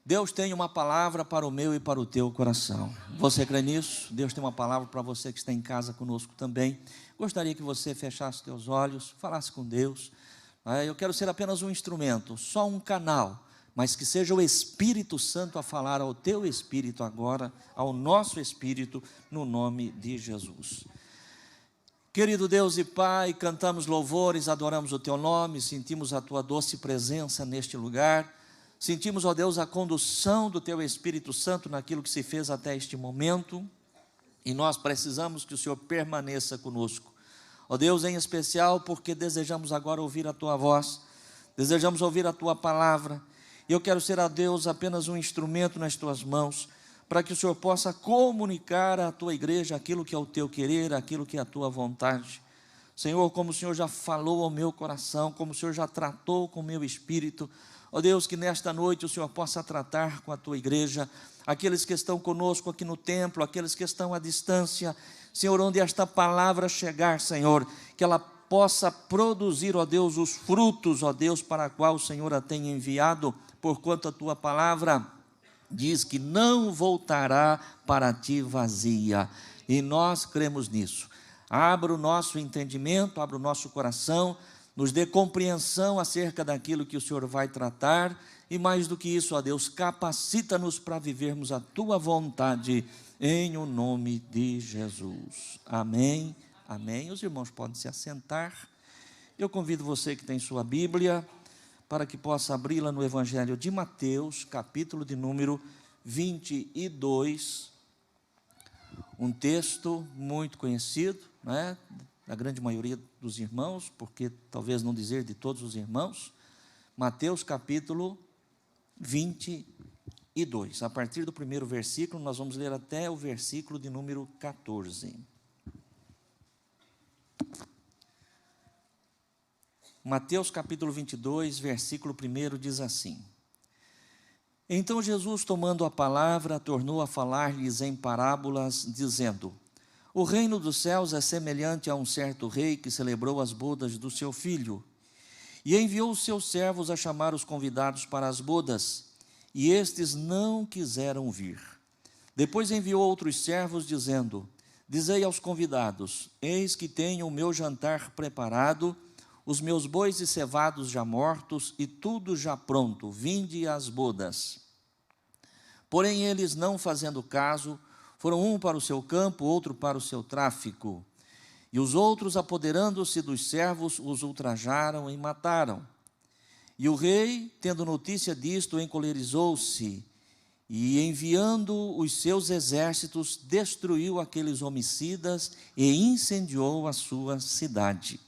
Deus tem uma palavra para o meu e para o teu coração. Você crê nisso? Deus tem uma palavra para você que está em casa conosco também. Gostaria que você fechasse teus olhos, falasse com Deus. Eu quero ser apenas um instrumento, só um canal, mas que seja o Espírito Santo a falar ao teu espírito agora, ao nosso espírito, no nome de Jesus. Querido Deus e Pai, cantamos louvores, adoramos o teu nome, sentimos a tua doce presença neste lugar. Sentimos, ó Deus, a condução do Teu Espírito Santo naquilo que se fez até este momento, e nós precisamos que o Senhor permaneça conosco. Ó Deus, em especial porque desejamos agora ouvir a Tua voz, desejamos ouvir a Tua palavra, e eu quero ser, ó Deus, apenas um instrumento nas Tuas mãos, para que o Senhor possa comunicar à Tua igreja aquilo que é o Teu querer, aquilo que é a Tua vontade. Senhor, como o Senhor já falou ao meu coração, como o Senhor já tratou com o meu espírito, ó Deus, que nesta noite o Senhor possa tratar com a Tua igreja, aqueles que estão conosco aqui no templo, aqueles que estão à distância, Senhor, onde esta palavra chegar, Senhor, que ela possa produzir, ó Deus, os frutos, ó Deus, para a qual o Senhor a tem enviado, porquanto a Tua palavra diz que não voltará para Ti vazia, e nós cremos nisso. Abra o nosso entendimento, abra o nosso coração, nos dê compreensão acerca daquilo que o Senhor vai tratar, e mais do que isso, ó Deus, capacita-nos para vivermos a Tua vontade, em o nome de Jesus. Amém, amém. Os irmãos podem se assentar. Eu convido você que tem sua Bíblia, para que possa abri-la no Evangelho de Mateus, capítulo de número 22, um texto muito conhecido, né, da grande maioria dos irmãos, porque talvez não dizer de todos os irmãos. Mateus capítulo 22, a partir do primeiro versículo, nós vamos ler até o versículo de número 14. Mateus capítulo 22, versículo 1 diz assim: Então Jesus, tomando a palavra, tornou a falar-lhes em parábolas, dizendo: O reino dos céus é semelhante a um certo rei que celebrou as bodas do seu filho, e enviou os seus servos a chamar os convidados para as bodas, e estes não quiseram vir. Depois enviou outros servos, dizendo: Dizei aos convidados: Eis que tenho o meu jantar preparado, os meus bois e cevados já mortos, e tudo já pronto, vinde às bodas. Porém eles, não fazendo caso, foram um para o seu campo, outro para o seu tráfico. E os outros, apoderando-se dos servos, os ultrajaram e mataram. E o rei, tendo notícia disto, encolerizou-se, e enviando os seus exércitos, destruiu aqueles homicidas e incendiou a sua cidade.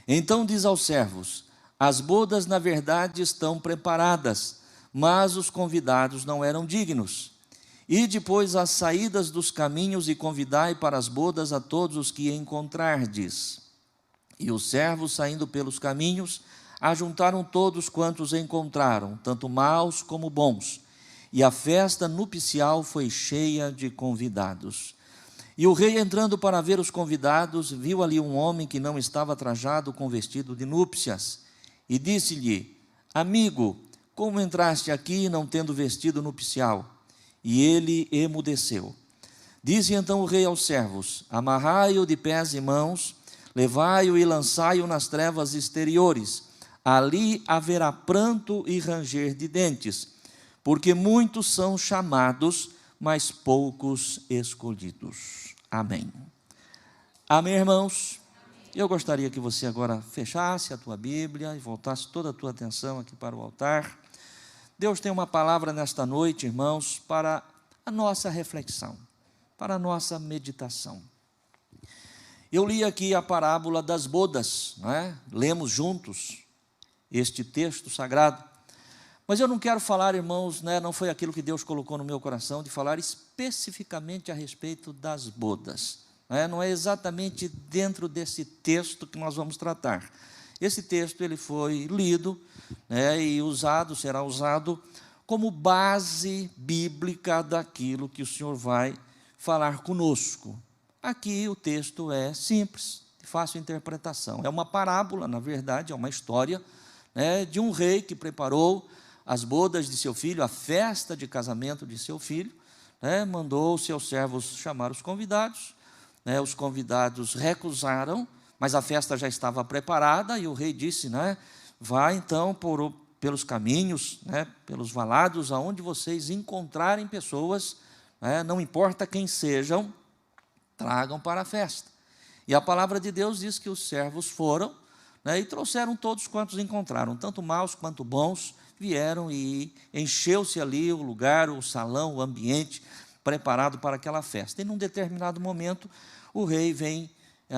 Então diz aos servos: As bodas na verdade estão preparadas, mas os convidados não eram dignos. E depois às saídas dos caminhos e convidai para as bodas a todos os que encontrardes. E os servos, saindo pelos caminhos, ajuntaram todos quantos encontraram, tanto maus como bons. E a festa nupcial foi cheia de convidados. E o rei, entrando para ver os convidados, viu ali um homem que não estava trajado com vestido de núpcias. E disse-lhe: Amigo, como entraste aqui não tendo vestido nupcial? E ele emudeceu. Disse então o rei aos servos: Amarrai-o de pés e mãos, levai-o e lançai-o nas trevas exteriores. Ali haverá pranto e ranger de dentes, porque muitos são chamados, mas poucos escolhidos. Amém. Amém, irmãos? Eu gostaria que você agora fechasse a tua Bíblia e voltasse toda a tua atenção aqui para o altar. Deus tem uma palavra nesta noite, irmãos, para a nossa reflexão, para a nossa meditação. Eu li aqui a parábola das bodas, não é? Lemos juntos este texto sagrado, mas eu não quero falar, irmãos, né, não foi aquilo que Deus colocou no meu coração, de falar especificamente a respeito das bodas. Não é exatamente dentro desse texto que nós vamos tratar. Esse texto ele foi lido, né, e será usado como base bíblica daquilo que o Senhor vai falar conosco. Aqui o texto é simples, de fácil interpretação. É uma parábola, na verdade, é uma história, né, de um rei que preparou as bodas de seu filho, a festa de casamento de seu filho, né, mandou seus servos chamar os convidados, né, os convidados recusaram, mas a festa já estava preparada, e o rei disse, né, vá então pelos caminhos, né, pelos valados, aonde vocês encontrarem pessoas, né, não importa quem sejam, tragam para a festa. E a palavra de Deus diz que os servos foram, né, e trouxeram todos quantos encontraram, tanto maus quanto bons, vieram e encheu-se ali o lugar, o salão, o ambiente preparado para aquela festa. E num determinado momento, o rei vem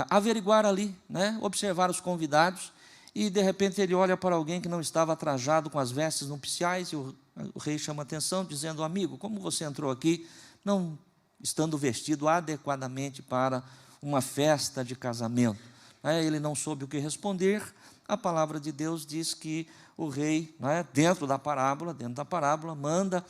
averiguar ali, né, observar os convidados, e de repente ele olha para alguém que não estava trajado com as vestes nupciais, e o rei chama atenção, dizendo, amigo, como você entrou aqui, não estando vestido adequadamente para uma festa de casamento? Ele não soube o que responder. A palavra de Deus diz que o rei, dentro da parábola, manda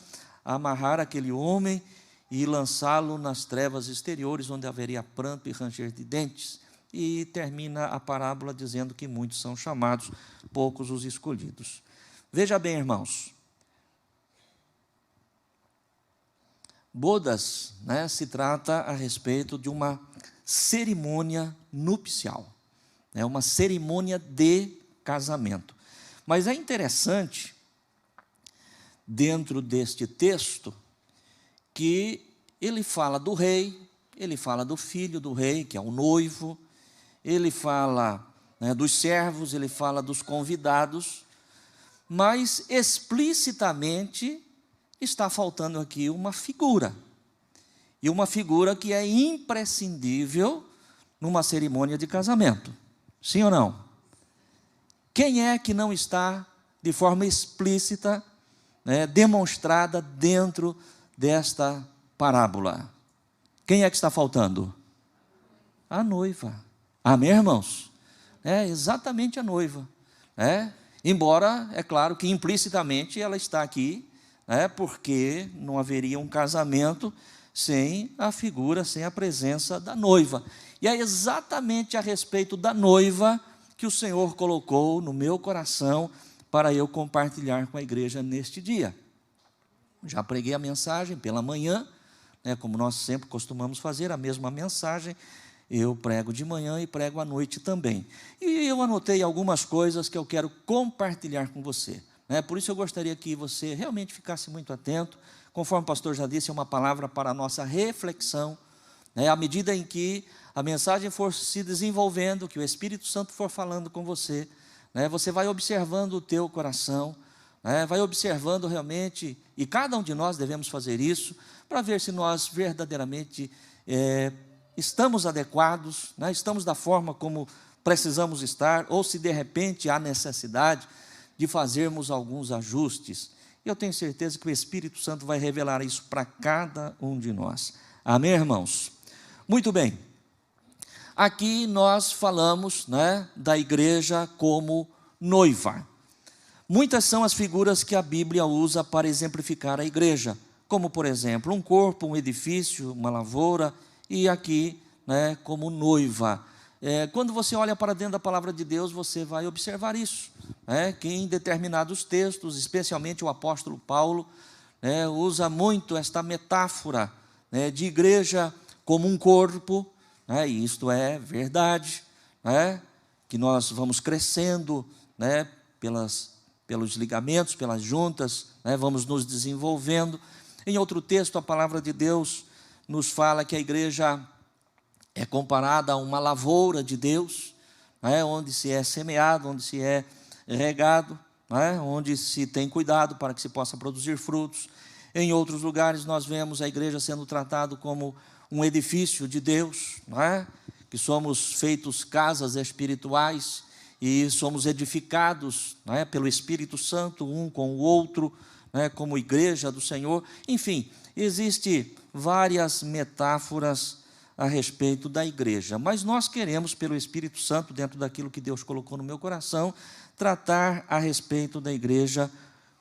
amarrar aquele homem e lançá-lo nas trevas exteriores, onde haveria pranto e ranger de dentes. E termina a parábola dizendo que muitos são chamados, poucos os escolhidos. Veja bem, irmãos, bodas, se trata a respeito de uma cerimônia nupcial, uma cerimônia de casamento. Mas é interessante, dentro deste texto, que ele fala do rei, ele fala do filho do rei, que é o noivo, ele fala dos servos, ele fala dos convidados, mas explicitamente está faltando aqui uma figura, e uma figura que é imprescindível numa cerimônia de casamento. Sim ou não? Quem é que não está de forma explícita, demonstrada dentro desta parábola? Quem é que está faltando? A noiva. Amém, irmãos? Exatamente a noiva. Embora, é claro que implicitamente ela está aqui, porque não haveria um casamento sem a figura, sem a presença da noiva. E é exatamente a respeito da noiva que o Senhor colocou no meu coração para eu compartilhar com a igreja neste dia. Já preguei a mensagem pela manhã, como nós sempre costumamos fazer, a mesma mensagem, eu prego de manhã e prego à noite também. E eu anotei algumas coisas que eu quero compartilhar com você. Por isso eu gostaria que você realmente ficasse muito atento. Conforme o pastor já disse, é uma palavra para a nossa reflexão. À medida em que a mensagem for se desenvolvendo, que o Espírito Santo for falando com você, você vai observando o teu coração, vai observando realmente, e cada um de nós devemos fazer isso, para ver se nós verdadeiramente estamos adequados, estamos da forma como precisamos estar, ou se de repente há necessidade de fazermos alguns ajustes. E eu tenho certeza que o Espírito Santo vai revelar isso para cada um de nós. Amém, irmãos? Muito bem. Aqui nós falamos da igreja como noiva. Muitas são as figuras que a Bíblia usa para exemplificar a igreja, como, por exemplo, um corpo, um edifício, uma lavoura, e aqui, como noiva. Quando você olha para dentro da palavra de Deus, você vai observar isso, que em determinados textos, especialmente o apóstolo Paulo, usa muito esta metáfora de igreja como um corpo, e isto é verdade, que nós vamos crescendo, pelos ligamentos, pelas juntas, vamos nos desenvolvendo. Em outro texto, a palavra de Deus nos fala que a igreja é comparada a uma lavoura de Deus, onde se é semeado, onde se é regado, onde se tem cuidado para que se possa produzir frutos. Em outros lugares nós vemos a igreja sendo tratada como um edifício de Deus, que somos feitos casas espirituais e somos edificados pelo Espírito Santo, um com o outro, como igreja do Senhor. Enfim, existem várias metáforas a respeito da igreja, mas nós queremos, pelo Espírito Santo, dentro daquilo que Deus colocou no meu coração, tratar a respeito da igreja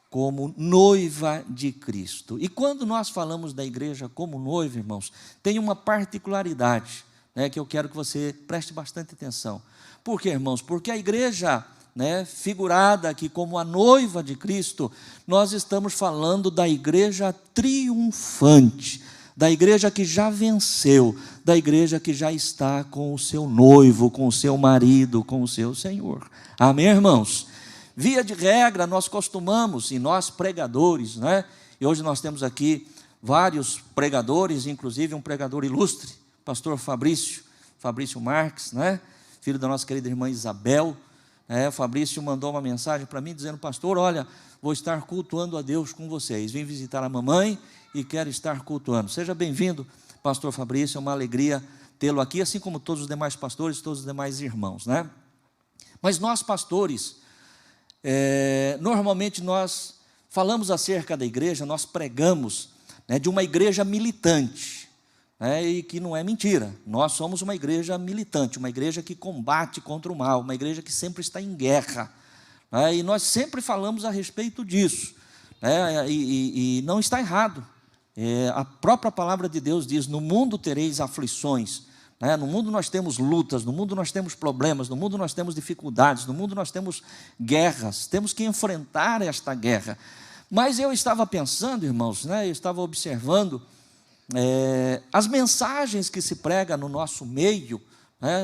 como noiva de Cristo. E quando nós falamos da igreja como noiva, irmãos, tem uma particularidade, que eu quero que você preste bastante atenção. Por quê, irmãos? Porque a igreja, né, figurada aqui como a noiva de Cristo, nós estamos falando da igreja triunfante, da igreja que já venceu, da igreja que já está com o seu noivo, com o seu marido, com o seu Senhor. Amém, irmãos? Via de regra, nós costumamos, e nós pregadores, né? E hoje nós temos aqui vários pregadores, inclusive um pregador ilustre, pastor Fabrício Marques, né? Filho da nossa querida irmã Isabel. O Fabrício mandou uma mensagem para mim dizendo: pastor, olha, vou estar cultuando a Deus com vocês, vim visitar a mamãe e quero estar cultuando. Seja bem-vindo, pastor Fabrício, é uma alegria tê-lo aqui, assim como todos os demais pastores, todos os demais irmãos, né? Mas nós pastores, normalmente nós falamos acerca da igreja, nós pregamos, né, de uma igreja militante, e que não é mentira, nós somos uma igreja militante, uma igreja que combate contra o mal, uma igreja que sempre está em guerra, e nós sempre falamos a respeito disso, e não está errado. A própria palavra de Deus diz: no mundo tereis aflições, no mundo nós temos lutas, no mundo nós temos problemas, no mundo nós temos dificuldades, no mundo nós temos guerras, temos que enfrentar esta guerra. Mas eu estava pensando, irmãos, eu estava observando as mensagens que se prega no nosso meio,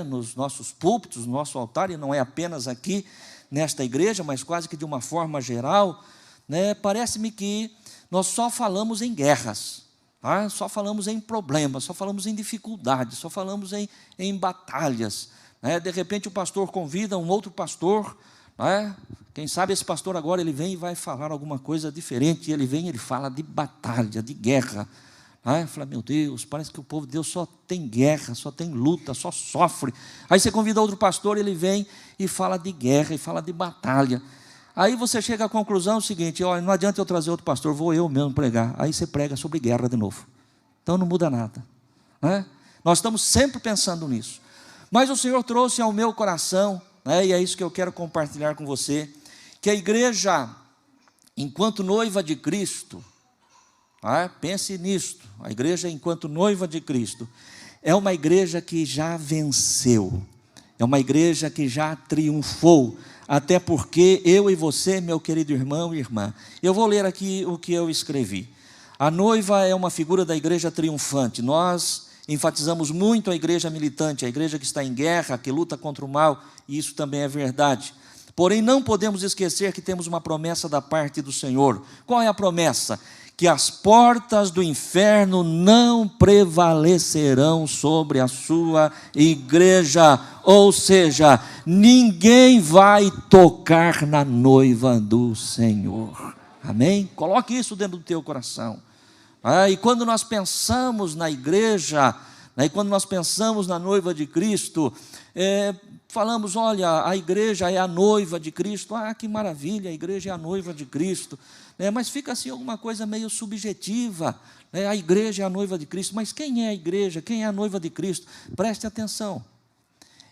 nos nossos púlpitos, no nosso altar, e não é apenas aqui nesta igreja, mas quase que de uma forma geral, parece-me que nós só falamos em guerras, só falamos em problemas, só falamos em dificuldades, só falamos em batalhas. De repente o pastor convida um outro pastor, quem sabe esse pastor agora ele vem e vai falar alguma coisa diferente, e ele vem e ele fala de batalha, de guerra. Eu falo: meu Deus, parece que o povo de Deus só tem guerra, só tem luta, só sofre. Aí você convida outro pastor, ele vem e fala de guerra, e fala de batalha. Aí você chega à conclusão seguinte: olha, não adianta eu trazer outro pastor, vou eu mesmo pregar. Aí você prega sobre guerra de novo. Então não muda nada. Nós estamos sempre pensando nisso. Mas o Senhor trouxe ao meu coração, e é isso que eu quero compartilhar com você, que a igreja, enquanto noiva de Cristo, pense nisto, a igreja enquanto noiva de Cristo, é uma igreja que já venceu, é uma igreja que já triunfou, até porque eu e você, meu querido irmão e irmã, eu vou ler aqui o que eu escrevi. A noiva é uma figura da igreja triunfante. Nós enfatizamos muito a igreja militante, a igreja que está em guerra, que luta contra o mal, e isso também é verdade. Porém, não podemos esquecer que temos uma promessa da parte do Senhor. Qual é a promessa? Que as portas do inferno não prevalecerão sobre a sua igreja, ou seja, ninguém vai tocar na noiva do Senhor. Amém? Coloque isso dentro do teu coração. E quando nós pensamos na igreja, e quando nós pensamos na noiva de Cristo, falamos: olha, a igreja é a noiva de Cristo. Que maravilha, a igreja é a noiva de Cristo. Mas fica assim alguma coisa meio subjetiva, a igreja é a noiva de Cristo. Mas quem é a igreja? Quem é a noiva de Cristo? Preste atenção.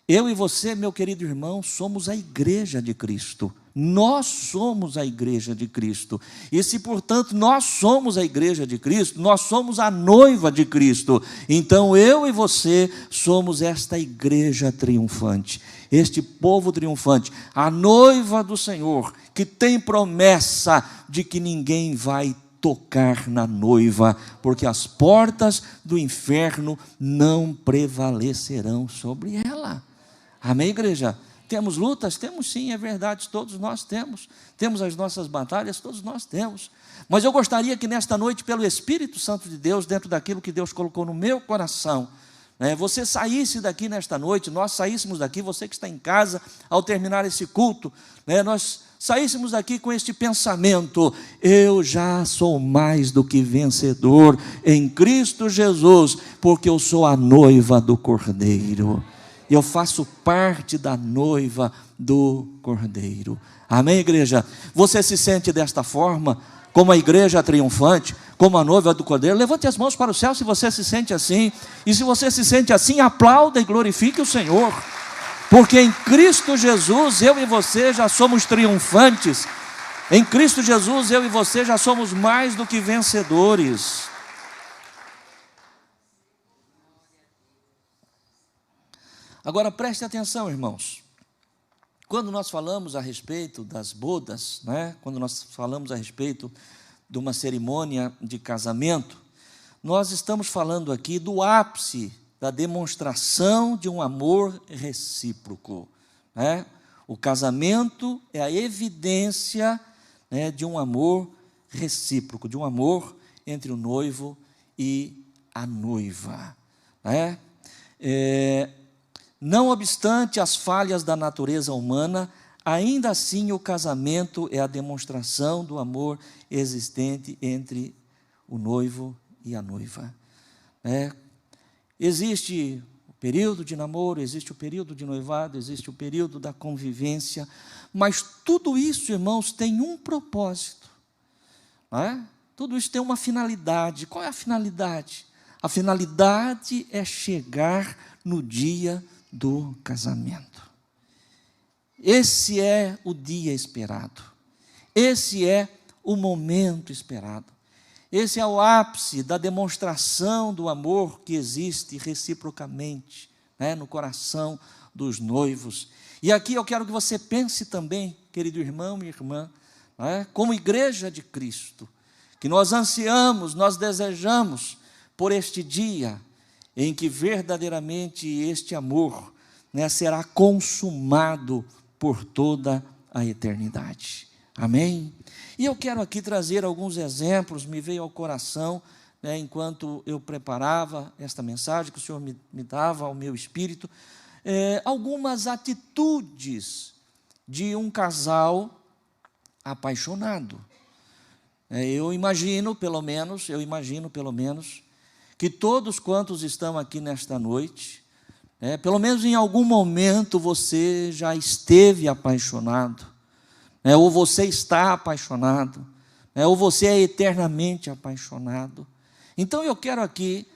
Eu e você, meu querido irmão, somos a igreja de Cristo. Nós somos a igreja de Cristo. E se, portanto, nós somos a igreja de Cristo, nós somos a noiva de Cristo. Então, eu e você somos esta igreja triunfante, este povo triunfante, a noiva do Senhor, que tem promessa de que ninguém vai tocar na noiva, porque as portas do inferno não prevalecerão sobre ela. Amém, igreja? Temos lutas? Temos sim, é verdade, todos nós temos. Temos as nossas batalhas, todos nós temos. Mas eu gostaria que nesta noite, pelo Espírito Santo de Deus, dentro daquilo que Deus colocou no meu coração, você saísse daqui nesta noite, nós saíssemos daqui, você que está em casa, ao terminar esse culto, nós saíssemos daqui com este pensamento: eu já sou mais do que vencedor em Cristo Jesus, porque eu sou a noiva do Cordeiro. Eu faço parte da noiva do Cordeiro. Amém, igreja? Você se sente desta forma, como a igreja triunfante, como a noiva do Cordeiro? Levante as mãos para o céu se você se sente assim. E se você se sente assim, aplauda e glorifique o Senhor. Porque em Cristo Jesus, eu e você já somos triunfantes. Em Cristo Jesus, eu e você já somos mais do que vencedores. Agora preste atenção, irmãos. Quando nós falamos a respeito das bodas, né? Quando nós falamos a respeito de uma cerimônia de casamento, nós estamos falando aqui do ápice da demonstração de um amor recíproco, né? O casamento é a evidência, né, de um amor recíproco, de um amor entre o noivo e a noiva, né? Não obstante as falhas da natureza humana, ainda assim o casamento é a demonstração do amor existente entre o noivo e a noiva. Existe o período de namoro, existe o período de noivado, existe o período da convivência, mas tudo isso, irmãos, tem um propósito, não é? Tudo isso tem uma finalidade. Qual é a finalidade? A finalidade é chegar no dia do casamento. Esse é o dia esperado. Esse é o momento esperado. Esse é o ápice da demonstração do amor que existe reciprocamente, né, no coração dos noivos. E aqui eu quero que você pense também, querido irmão e irmã, né, como igreja de Cristo, que nós ansiamos, nós desejamos por este dia em que verdadeiramente este amor, né, será consumado por toda a eternidade. Amém? E eu quero aqui trazer alguns exemplos, me veio ao coração, né, enquanto eu preparava esta mensagem que o Senhor me dava ao meu espírito, algumas atitudes de um casal apaixonado. Eu imagino pelo menos, que todos quantos estão aqui nesta noite, pelo menos em algum momento você já esteve apaixonado, ou você está apaixonado, ou você é eternamente apaixonado. Então eu quero aqui,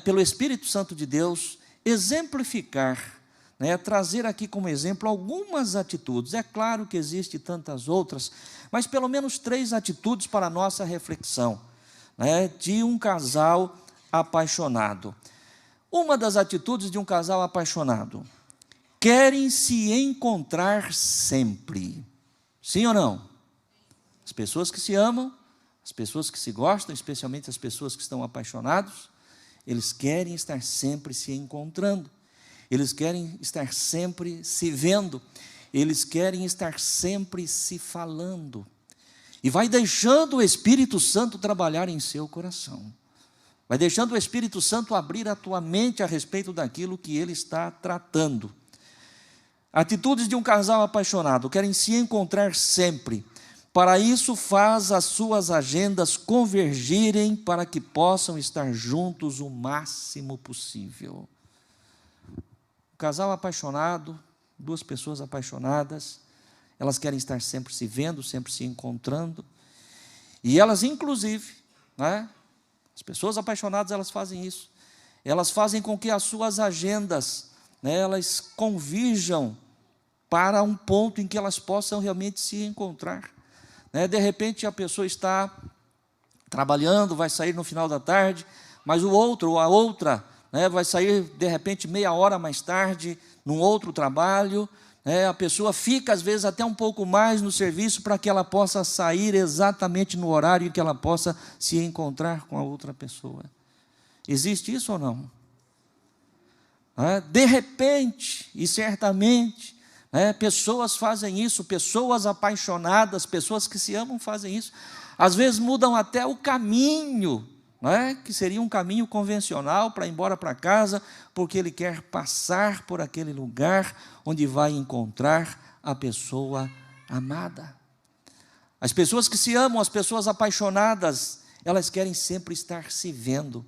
pelo Espírito Santo de Deus, exemplificar, trazer aqui como exemplo algumas atitudes. É claro que existem tantas outras, mas pelo menos 3 atitudes para a nossa reflexão, de um casal apaixonado. Uma das atitudes de um casal apaixonado: querem se encontrar sempre. Sim ou não? As pessoas que se amam, as pessoas que se gostam, especialmente as pessoas que estão apaixonados, eles querem estar sempre se encontrando, eles querem estar sempre se vendo, eles querem estar sempre se falando. E vai deixando o Espírito Santo trabalhar em seu coração. Vai deixando o Espírito Santo abrir a tua mente a respeito daquilo que ele está tratando. Atitudes de um casal apaixonado: querem se encontrar sempre. Para isso, faz as suas agendas convergirem para que possam estar juntos o máximo possível. Um casal apaixonado, 2 pessoas apaixonadas, elas querem estar sempre se vendo, sempre se encontrando. E elas, inclusive, as pessoas apaixonadas, elas fazem isso. Elas fazem com que as suas agendas, elas convirjam para um ponto em que elas possam realmente se encontrar. De repente a pessoa está trabalhando, vai sair no final da tarde, mas o outro ou a outra, vai sair de repente meia hora mais tarde, num outro trabalho. A pessoa fica às vezes até um pouco mais no serviço para que ela possa sair exatamente no horário em que ela possa se encontrar com a outra pessoa. Existe isso ou não? De repente, e certamente, pessoas fazem isso, pessoas apaixonadas, pessoas que se amam fazem isso. Às vezes mudam até o caminho, que seria um caminho convencional para ir embora para casa, porque ele quer passar por aquele lugar onde vai encontrar a pessoa amada. As pessoas que se amam, as pessoas apaixonadas, elas querem sempre estar se vendo,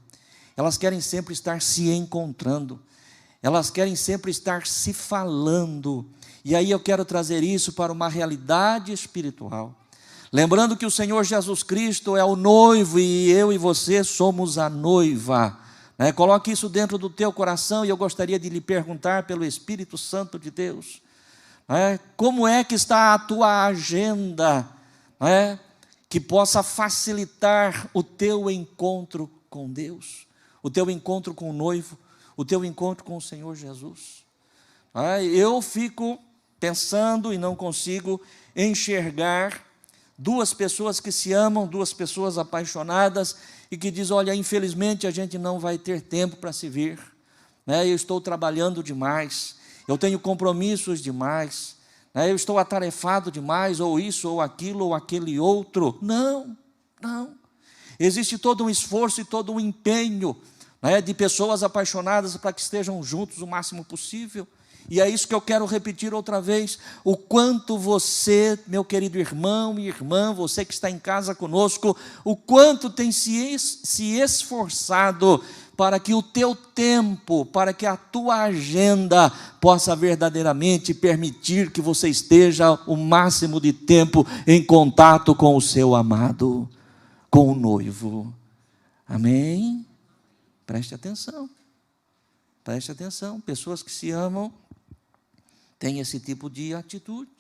elas querem sempre estar se encontrando, elas querem sempre estar se falando. E aí eu quero trazer isso para uma realidade espiritual. Lembrando que o Senhor Jesus Cristo é o noivo e eu e você somos a noiva. Coloque isso dentro do teu coração e eu gostaria de lhe perguntar pelo Espírito Santo de Deus. Como é que está a tua agenda, que possa facilitar o teu encontro com Deus, o teu encontro com o noivo, o teu encontro com o Senhor Jesus. Eu fico pensando e não consigo enxergar duas pessoas que se amam, duas pessoas apaixonadas e que dizem, olha, infelizmente a gente não vai ter tempo para se ver, né? Eu estou trabalhando demais, eu tenho compromissos demais, né? Eu estou atarefado demais, ou isso, ou aquilo, ou aquele outro. Não, não. Existe todo um esforço e todo um empenho, né, de pessoas apaixonadas para que estejam juntos o máximo possível. E é isso que eu quero repetir outra vez, o quanto você, meu querido irmão e irmã, você que está em casa conosco, o quanto tem se esforçado para que o teu tempo, para que a tua agenda possa verdadeiramente permitir que você esteja o máximo de tempo em contato com o seu amado, com o noivo. Amém? Preste atenção. Preste atenção, pessoas que se amam têm esse tipo de atitude.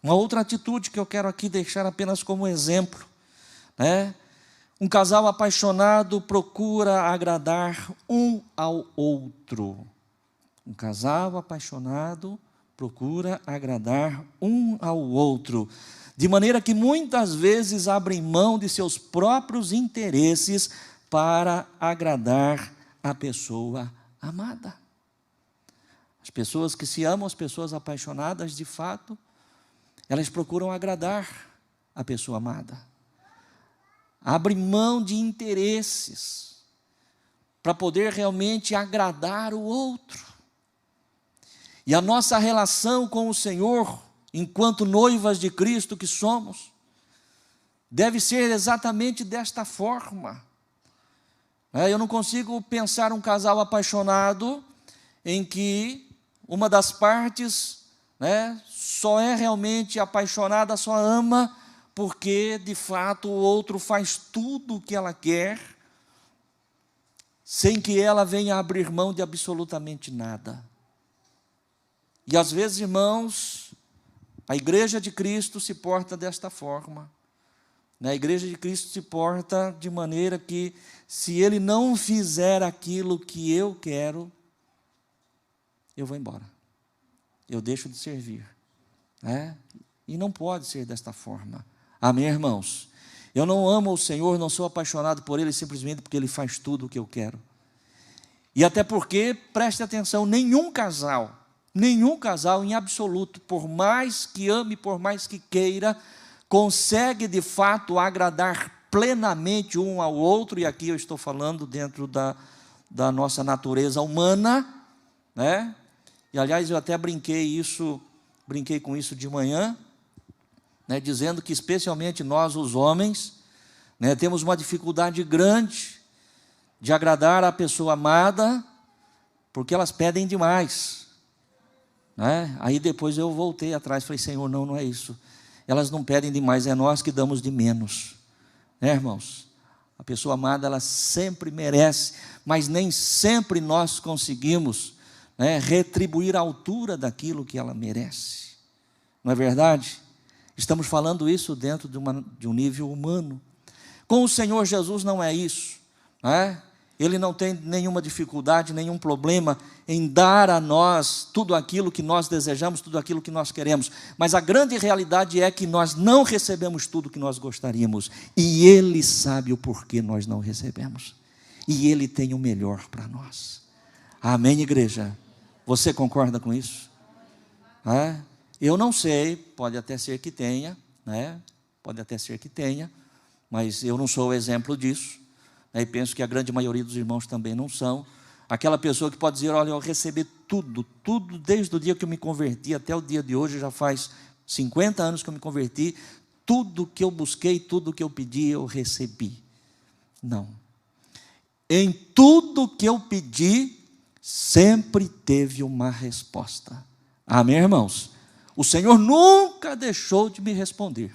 Uma outra atitude que eu quero aqui deixar apenas como exemplo, né? Um casal apaixonado procura agradar um ao outro. Um casal apaixonado procura agradar um ao outro, de maneira que muitas vezes abrem mão de seus próprios interesses para agradar a pessoa amada. As pessoas que se amam, as pessoas apaixonadas, de fato, elas procuram agradar a pessoa amada. Abrem mão de interesses para poder realmente agradar o outro. E a nossa relação com o Senhor, enquanto noivas de Cristo que somos, deve ser exatamente desta forma. Eu não consigo pensar um casal apaixonado em que uma das partes, né, só é realmente apaixonada, só ama, porque de fato o outro faz tudo o que ela quer, sem que ela venha abrir mão de absolutamente nada. E às vezes, irmãos, a igreja de Cristo se porta desta forma. A igreja de Cristo se porta de maneira que, se ele não fizer aquilo que eu quero, eu vou embora, eu deixo de servir, né? E não pode ser desta forma. Amém, irmãos? Eu não amo o Senhor, não sou apaixonado por Ele simplesmente porque Ele faz tudo o que eu quero. E até porque, preste atenção, nenhum casal em absoluto, por mais que ame, por mais que queira, consegue de fato agradar plenamente um ao outro, e aqui eu estou falando dentro da nossa natureza humana, né? E aliás, eu até brinquei com isso de manhã, né, dizendo que especialmente nós, os homens, né, temos uma dificuldade grande de agradar a pessoa amada, porque elas pedem demais, né? Aí depois eu voltei atrás e falei, Senhor, não é isso. Elas não pedem demais, é nós que damos de menos, né, irmãos? A pessoa amada, ela sempre merece, mas nem sempre nós conseguimos, né, retribuir a altura daquilo que ela merece. Não é verdade? Estamos falando isso dentro de um nível humano. Com o Senhor Jesus não é isso, né? Ele não tem nenhuma dificuldade, nenhum problema em dar a nós tudo aquilo que nós desejamos, tudo aquilo que nós queremos. Mas a grande realidade é que nós não recebemos tudo que nós gostaríamos. E Ele sabe o porquê nós não recebemos. E Ele tem o melhor para nós. Amém, igreja? Você concorda com isso? Eu não sei, pode até ser que tenha, né? Pode até ser que tenha, mas eu não sou o exemplo disso, né? E penso que a grande maioria dos irmãos também não são. Aquela pessoa que pode dizer, olha, eu recebi tudo desde o dia que eu me converti até o dia de hoje, já faz 50 anos que eu me converti, tudo que eu busquei, tudo que eu pedi, eu recebi. Não. Em tudo que eu pedi, sempre teve uma resposta. Amém, irmãos? O Senhor nunca deixou de me responder.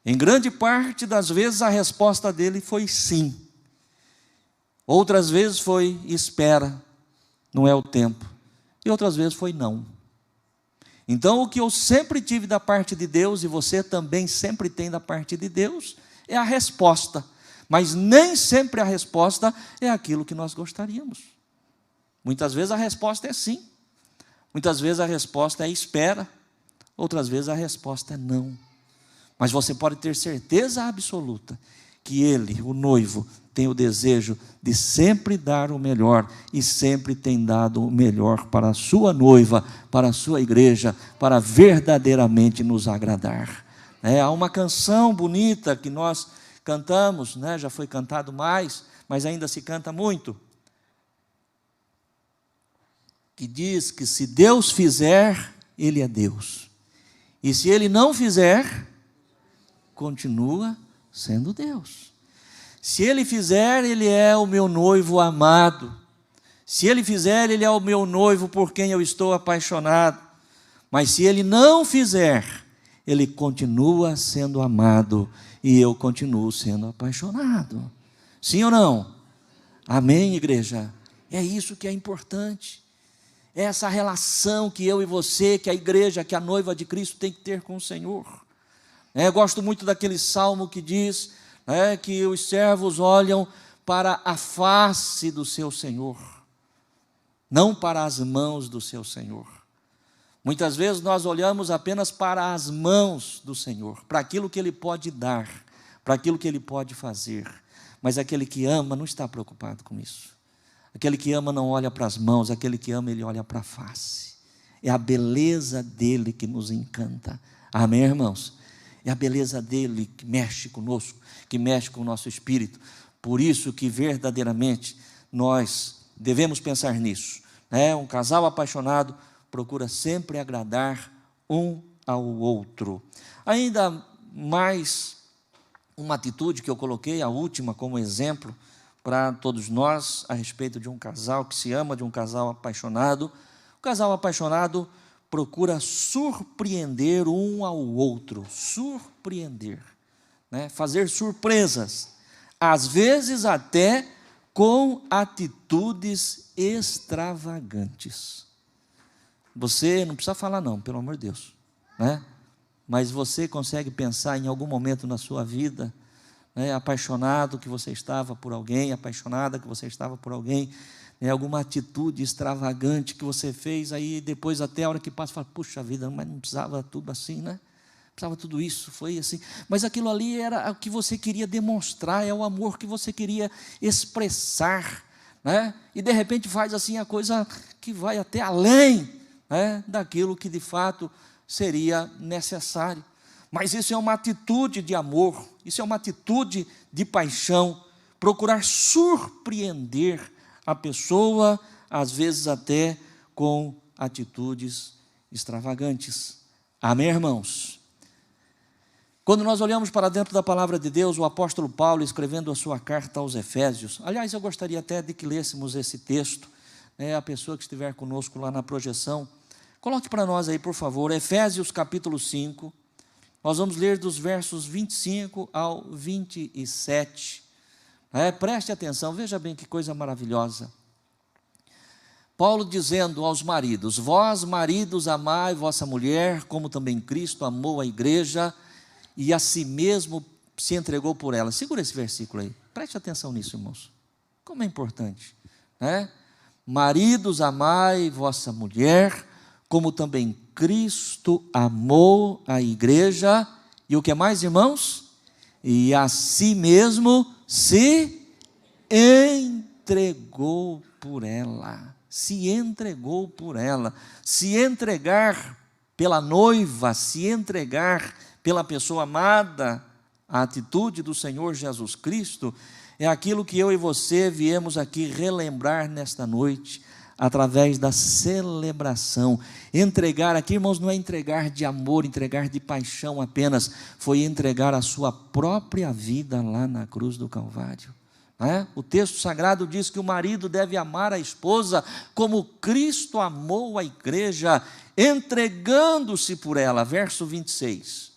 Em grande parte das vezes a resposta dele foi sim. Outras vezes foi espera, não é o tempo. E outras vezes foi não. Então o que eu sempre tive da parte de Deus, e você também sempre tem da parte de Deus, é a resposta. Mas nem sempre a resposta é aquilo que nós gostaríamos. Muitas vezes a resposta é sim. Muitas vezes a resposta é espera. outras vezes a resposta é não. Mas você pode ter certeza absoluta que ele, o noivo, tem o desejo de sempre dar o melhor e sempre tem dado o melhor para a sua noiva, para a sua igreja, para verdadeiramente nos agradar. Há uma canção bonita que nós cantamos, já foi cantado mais, mas ainda se canta muito, que diz que se Deus fizer, Ele é Deus, e se Ele não fizer, continua sendo Deus. Se Ele fizer, Ele é o meu noivo amado. Se Ele fizer, Ele é o meu noivo por quem eu estou apaixonado. Mas se Ele não fizer, Ele continua sendo amado e eu continuo sendo apaixonado. Sim ou não? Amém, igreja? É isso que é importante. É essa relação que eu e você, que a igreja, que a noiva de Cristo tem que ter com o Senhor. Eu gosto muito daquele salmo que diz que os servos olham para a face do seu Senhor, não para as mãos do seu Senhor. Muitas vezes nós olhamos apenas para as mãos do Senhor, para aquilo que Ele pode dar, para aquilo que Ele pode fazer, mas aquele que ama não está preocupado com isso. Aquele que ama não olha para as mãos, aquele que ama, ele olha para a face. É a beleza dele que nos encanta. Amém, irmãos? É a beleza dele que mexe conosco, que mexe com o nosso espírito. Por isso que verdadeiramente nós devemos pensar nisso. Um casal apaixonado procura sempre agradar um ao outro. Ainda mais uma atitude que eu coloquei, a última como exemplo para todos nós, a respeito de um casal que se ama, de um casal apaixonado. O casal apaixonado procura surpreender um ao outro, surpreender, fazer surpresas, às vezes até com atitudes extravagantes. Você não precisa falar não, pelo amor de Deus, mas você consegue pensar em algum momento na sua vida, apaixonado que você estava por alguém, apaixonada que você estava por alguém, alguma atitude extravagante que você fez, aí depois até a hora que passa, fala, puxa vida, mas não precisava tudo assim, precisava tudo isso, foi assim, mas aquilo ali era o que você queria demonstrar, é o amor que você queria expressar, e de repente faz assim a coisa que vai até além, daquilo que de fato seria necessário. Mas isso é uma atitude de amor, isso é uma atitude de paixão, procurar surpreender a pessoa, às vezes até com atitudes extravagantes. Amém, irmãos? Quando nós olhamos para dentro da palavra de Deus, o apóstolo Paulo, escrevendo a sua carta aos Efésios, aliás, eu gostaria até de que lêssemos esse texto, a pessoa que estiver conosco lá na projeção, coloque para nós aí, por favor, Efésios capítulo 5, nós vamos ler dos versos 25 ao 27. Preste atenção, veja bem que coisa maravilhosa. Paulo dizendo aos maridos: vós, maridos, amai vossa mulher, como também Cristo amou a igreja e a si mesmo se entregou por ela. Segura esse versículo aí, preste atenção nisso, irmãos. Como é importante, Maridos, amai vossa mulher, como também Cristo amou a igreja, e o que mais, irmãos? E a si mesmo se entregou por ela. Se entregou por ela. Se entregar pela noiva, se entregar pela pessoa amada, a atitude do Senhor Jesus Cristo, é aquilo que eu e você viemos aqui relembrar nesta noite, através da celebração. Entregar aqui, irmãos, não é entregar de amor, entregar de paixão apenas, foi entregar a sua própria vida lá na cruz do Calvário. O texto sagrado diz que o marido deve amar a esposa como Cristo amou a igreja, entregando-se por ela, verso 26,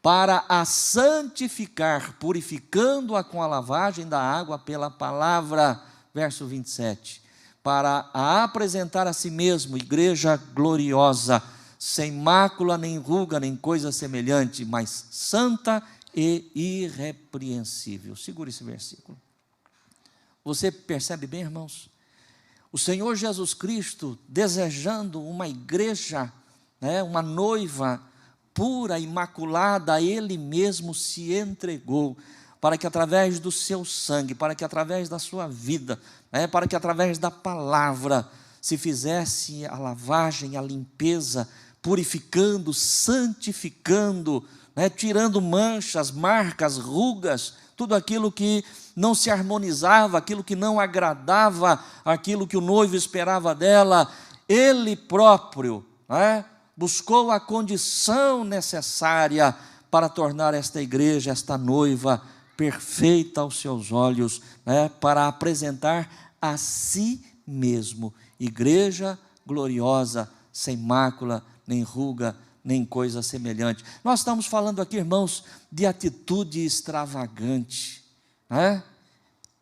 para a santificar, purificando-a com a lavagem da água pela palavra, verso 27, para a apresentar a si mesmo, igreja gloriosa, sem mácula, nem ruga, nem coisa semelhante, mas santa e irrepreensível. Segura esse versículo. Você percebe bem, irmãos? O Senhor Jesus Cristo, desejando uma igreja né, uma noiva pura, imaculada, Ele mesmo se entregou, para que através do seu sangue, para que através da sua vida, né, para que através da palavra, se fizesse a lavagem, a limpeza, purificando, santificando, né, tirando manchas, marcas, rugas, tudo aquilo que não se harmonizava, aquilo que não agradava, aquilo que o noivo esperava dela. Ele próprio, né, buscou a condição necessária para tornar esta igreja, esta noiva, perfeita aos seus olhos, né, para apresentar a si mesmo, igreja gloriosa, sem mácula, nem ruga, nem coisa semelhante. Nós estamos falando aqui, irmãos, de atitude extravagante, né?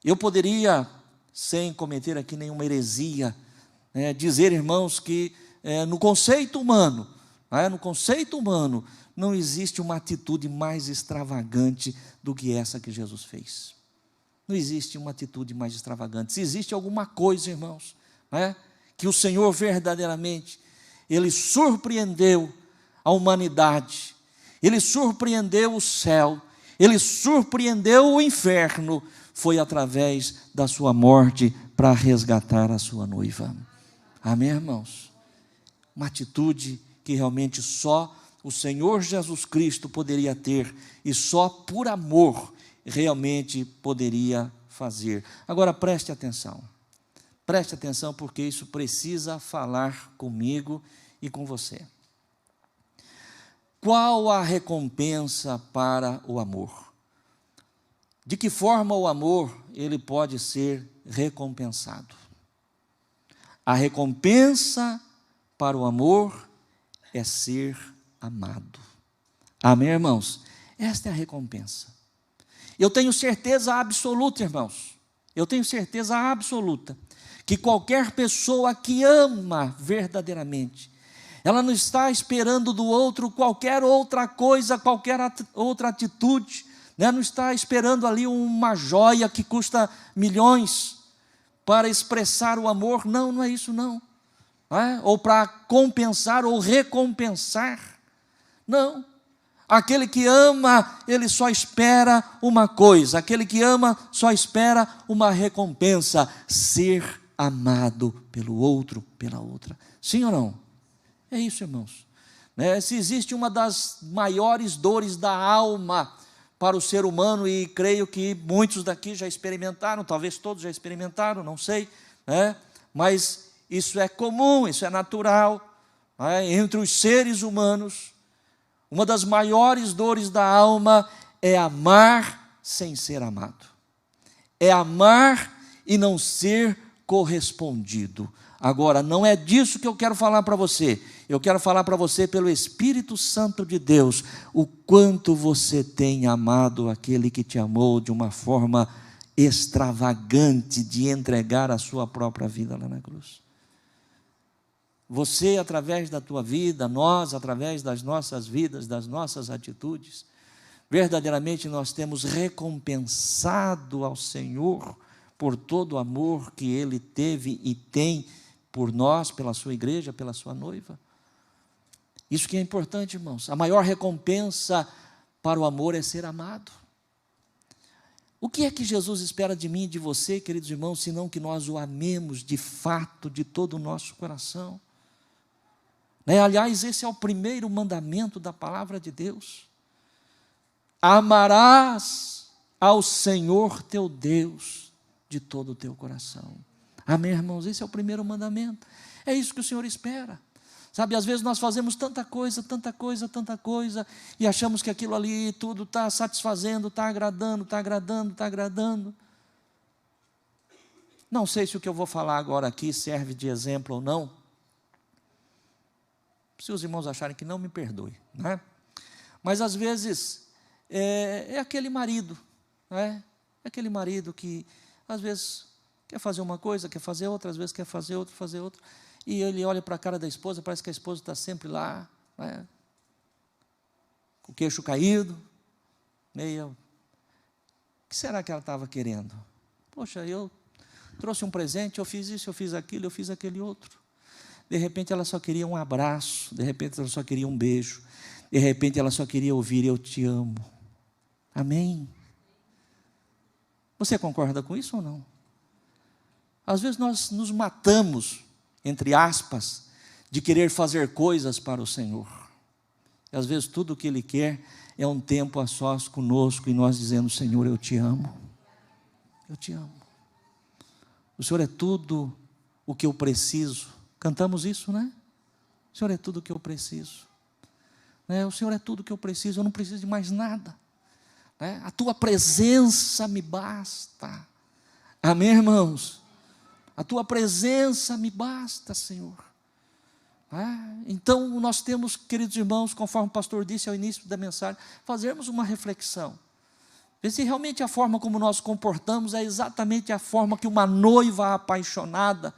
Eu poderia, sem cometer aqui nenhuma heresia, dizer, irmãos, que no conceito humano, não existe uma atitude mais extravagante do que essa que Jesus fez. Não existe uma atitude mais extravagante. Se existe alguma coisa, irmãos, que o Senhor verdadeiramente, Ele surpreendeu a humanidade, Ele surpreendeu o céu, Ele surpreendeu o inferno, foi através da sua morte para resgatar a sua noiva. Amém, irmãos? Uma atitude que realmente só o Senhor Jesus Cristo poderia ter, e só por amor realmente poderia fazer. Agora preste atenção, porque isso precisa falar comigo e com você. Qual a recompensa para o amor? De que forma o amor ele pode ser recompensado? A recompensa para o amor é ser amado. Amém, irmãos? Esta é a recompensa. Eu tenho certeza absoluta, irmãos, que qualquer pessoa que ama verdadeiramente, ela não está esperando do outro qualquer outra coisa, qualquer outra atitude, né? Não está esperando ali uma joia que custa milhões para expressar o amor. Não, não é isso não. Ou para compensar ou recompensar. Não. Aquele que ama, ele só espera uma coisa. Aquele que ama só espera uma recompensa: ser amado pelo outro, pela outra. Sim ou não? É isso, irmãos. Se existe uma das maiores dores da alma para o ser humano, e creio que muitos daqui já experimentaram, talvez todos já experimentaram, não sei, mas isso é comum, isso é natural, entre os seres humanos. Uma das maiores dores da alma é amar sem ser amado, é amar e não ser correspondido. Agora, não é disso que eu quero falar para você. Eu quero falar para você, pelo Espírito Santo de Deus, o quanto você tem amado aquele que te amou de uma forma extravagante, de entregar a sua própria vida lá na cruz. Você, através da tua vida, nós, através das nossas vidas, das nossas atitudes, verdadeiramente nós temos recompensado ao Senhor por todo o amor que Ele teve e tem por nós, pela sua igreja, pela sua noiva. Isso que é importante, irmãos. A maior recompensa para o amor é ser amado. O que é que Jesus espera de mim e de você, queridos irmãos, senão que nós o amemos de fato, de todo o nosso coração? Aliás, esse é o primeiro mandamento da palavra de Deus. Amarás ao Senhor teu Deus de todo o teu coração. Amém, irmãos? Esse é o primeiro mandamento. É isso que o Senhor espera. Sabe, às vezes nós fazemos tanta coisa, e achamos que aquilo ali tudo está satisfazendo, está agradando. Não sei se o que eu vou falar agora aqui serve de exemplo ou não. Se os irmãos acharem que não, me perdoe, né? Mas às vezes é aquele marido, é aquele marido que às vezes quer fazer uma coisa, quer fazer outra, às vezes quer fazer outra, e ele olha para a cara da esposa, parece que a esposa está sempre lá, com o queixo caído, meio... O que será que ela estava querendo? Poxa, eu trouxe um presente, eu fiz isso, eu fiz aquilo, eu fiz aquele outro. De repente ela só queria um abraço, de repente ela só queria um beijo, de repente ela só queria ouvir eu te amo. Amém? Você concorda com isso ou não? Às vezes nós nos matamos, entre aspas, de querer fazer coisas para o Senhor. E às vezes tudo o que Ele quer é um tempo a sós conosco e nós dizendo: Senhor, eu te amo. Eu te amo. O Senhor é tudo o que eu preciso. Cantamos isso, né? O Senhor é tudo o que eu preciso. O Senhor é tudo o que eu preciso, eu não preciso de mais nada. A tua presença me basta. Amém, irmãos? A tua presença me basta, Senhor. Então nós temos, queridos irmãos, conforme o pastor disse ao início da mensagem, fazermos uma reflexão. Ver se realmente a forma como nós comportamos é exatamente a forma que uma noiva apaixonada,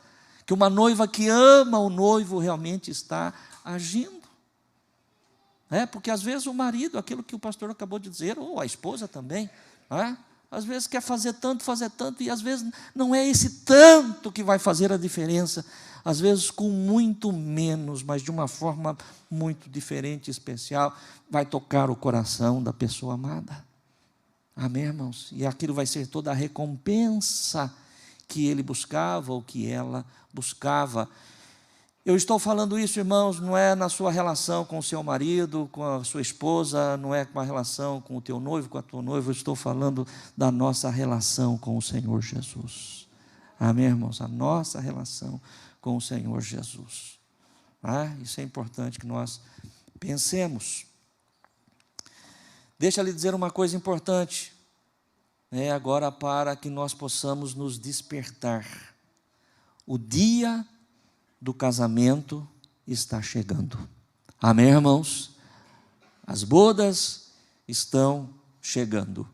que uma noiva que ama o noivo realmente está agindo. Porque às vezes o marido, aquilo que o pastor acabou de dizer, ou a esposa também, às vezes quer fazer tanto, e às vezes não é esse tanto que vai fazer a diferença, às vezes com muito menos, mas de uma forma muito diferente, especial, vai tocar o coração da pessoa amada. Amém, irmãos? E aquilo vai ser toda a recompensa que ele buscava, ou que ela buscava. Eu estou falando isso, irmãos, não é na sua relação com o seu marido, com a sua esposa, não é com a relação com o teu noivo, com a tua noiva, eu estou falando da nossa relação com o Senhor Jesus. Amém, irmãos? A nossa relação com o Senhor Jesus. Isso é importante que nós pensemos. Deixa eu lhe dizer uma coisa importante, agora para que nós possamos nos despertar. O dia do casamento está chegando. Amém, irmãos? As bodas estão chegando.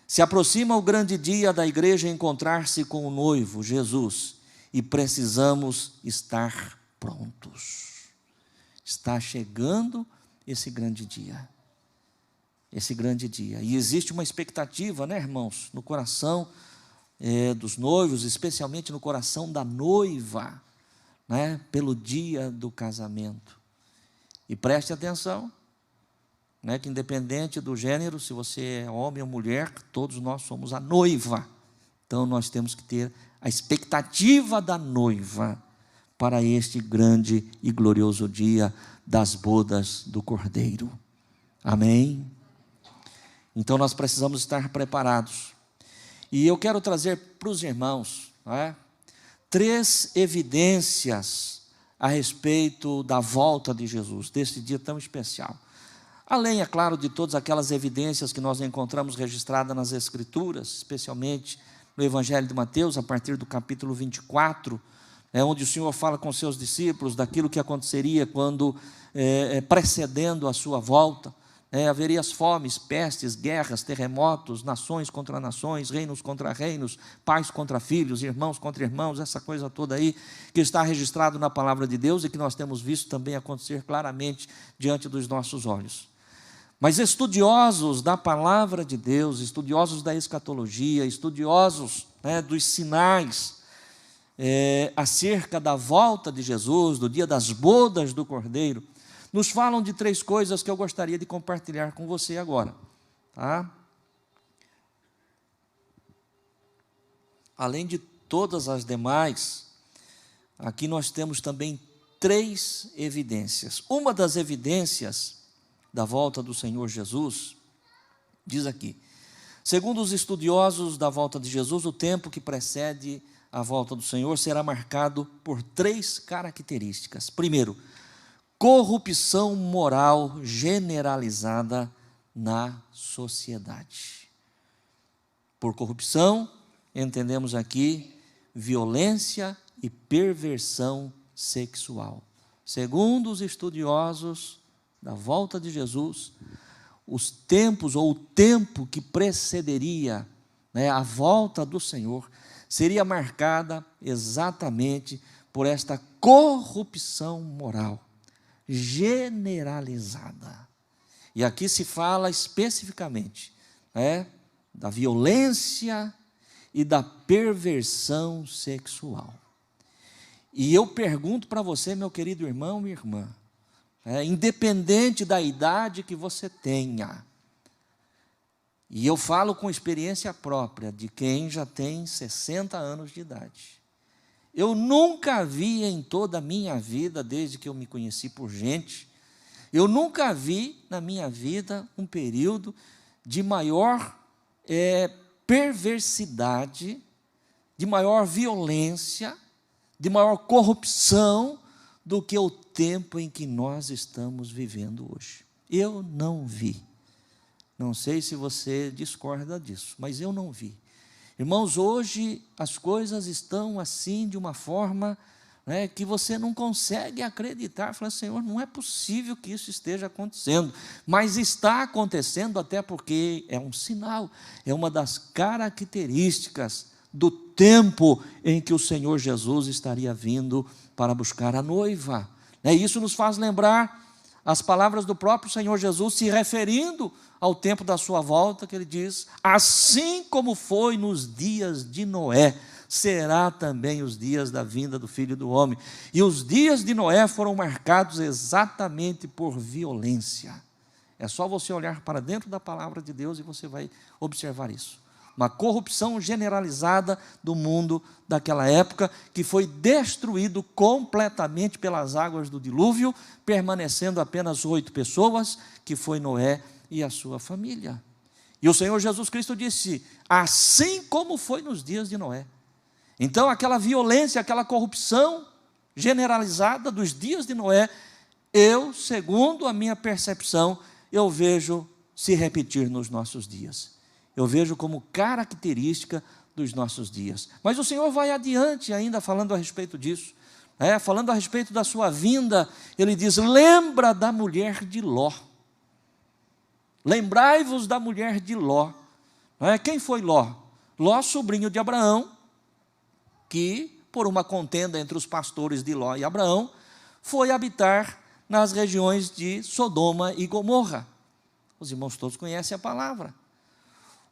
Se aproxima o grande dia da igreja encontrar-se com o noivo, Jesus, e precisamos estar prontos. Está chegando esse grande dia. Esse grande dia. E existe uma expectativa, irmãos, no coração dos noivos, especialmente no coração da noiva, pelo dia do casamento. E preste atenção, que independente do gênero, se você é homem ou mulher, todos nós somos a noiva. Então nós temos que ter a expectativa da noiva para este grande e glorioso dia das bodas do Cordeiro. Amém? Então nós precisamos estar preparados. E eu quero trazer para os irmãos, 3 evidências a respeito da volta de Jesus, desse dia tão especial. Além, é claro, de todas aquelas evidências que nós encontramos registradas nas Escrituras, especialmente no Evangelho de Mateus, a partir do capítulo 24, onde o Senhor fala com seus discípulos daquilo que aconteceria quando, precedendo a sua volta, haveria as fomes, pestes, guerras, terremotos, nações contra nações, reinos contra reinos, pais contra filhos, irmãos contra irmãos, essa coisa toda aí que está registrado na palavra de Deus e que nós temos visto também acontecer claramente diante dos nossos olhos. Mas estudiosos da palavra de Deus, estudiosos da escatologia, estudiosos dos sinais acerca da volta de Jesus, do dia das bodas do Cordeiro, nos falam de 3 coisas que eu gostaria de compartilhar com você agora. Além de todas as demais, aqui nós temos também 3 evidências. Uma das evidências da volta do Senhor Jesus, diz aqui: segundo os estudiosos da volta de Jesus, o tempo que precede a volta do Senhor será marcado por 3 características. Primeiro, corrupção moral generalizada na sociedade. Por corrupção, entendemos aqui violência e perversão sexual. Segundo os estudiosos da volta de Jesus, os tempos ou o tempo que precederia a volta do Senhor seria marcada exatamente por esta corrupção moral generalizada. E aqui se fala especificamente da violência e da perversão sexual. E eu pergunto para você, meu querido irmão e irmã, independente da idade que você tenha, e eu falo com experiência própria de quem já tem 60 anos de idade, eu nunca vi em toda a minha vida, desde que eu me conheci por gente, eu nunca vi na minha vida um período de maior perversidade, de maior violência, de maior corrupção do que o tempo em que nós estamos vivendo hoje. Eu não vi. Não sei se você discorda disso, mas eu não vi. Irmãos, hoje as coisas estão assim de uma forma que você não consegue acreditar. Fala, Senhor, não é possível que isso esteja acontecendo. Mas está acontecendo, até porque é um sinal, é uma das características do tempo em que o Senhor Jesus estaria vindo para buscar a noiva. Isso nos faz lembrar as palavras do próprio Senhor Jesus, se referindo ao tempo da sua volta, que ele diz: assim como foi nos dias de Noé, será também os dias da vinda do Filho do Homem. E os dias de Noé foram marcados exatamente por violência. É só você olhar para dentro da palavra de Deus e você vai observar isso. Uma corrupção generalizada do mundo daquela época, que foi destruído completamente pelas águas do dilúvio, permanecendo apenas 8 pessoas, que foi Noé e a sua família. E o Senhor Jesus Cristo disse: assim como foi nos dias de Noé. Então, aquela violência, aquela corrupção generalizada dos dias de Noé, segundo a minha percepção, eu vejo se repetir nos nossos dias. Eu vejo como característica dos nossos dias. Mas o Senhor vai adiante ainda falando a respeito disso. Falando a respeito da sua vinda, ele diz: lembra da mulher de Ló. Lembrai-vos da mulher de Ló. Quem foi Ló? Ló, sobrinho de Abraão, que, por uma contenda entre os pastores de Ló e Abraão, foi habitar nas regiões de Sodoma e Gomorra. Os irmãos todos conhecem a palavra.